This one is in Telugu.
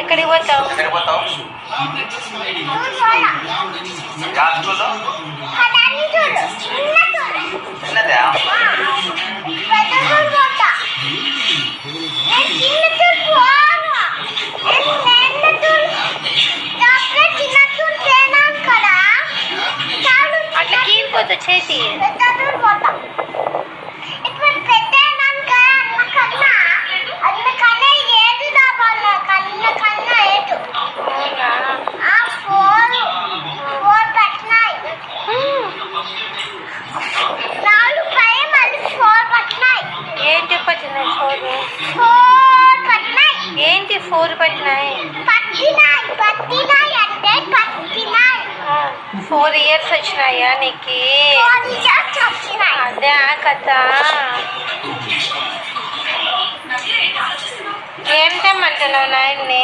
ఎక్కడికి పోతావు? అట్లా కీపోతా చేతి ఏంటి పట్టినాయి? ఏంటి 4 పట్టినాయి? 4 ఇయర్స్ వచ్చినాయా నీకు? అదే కథ. ఏం తెమ్మంటున్నావు నాయన్ని?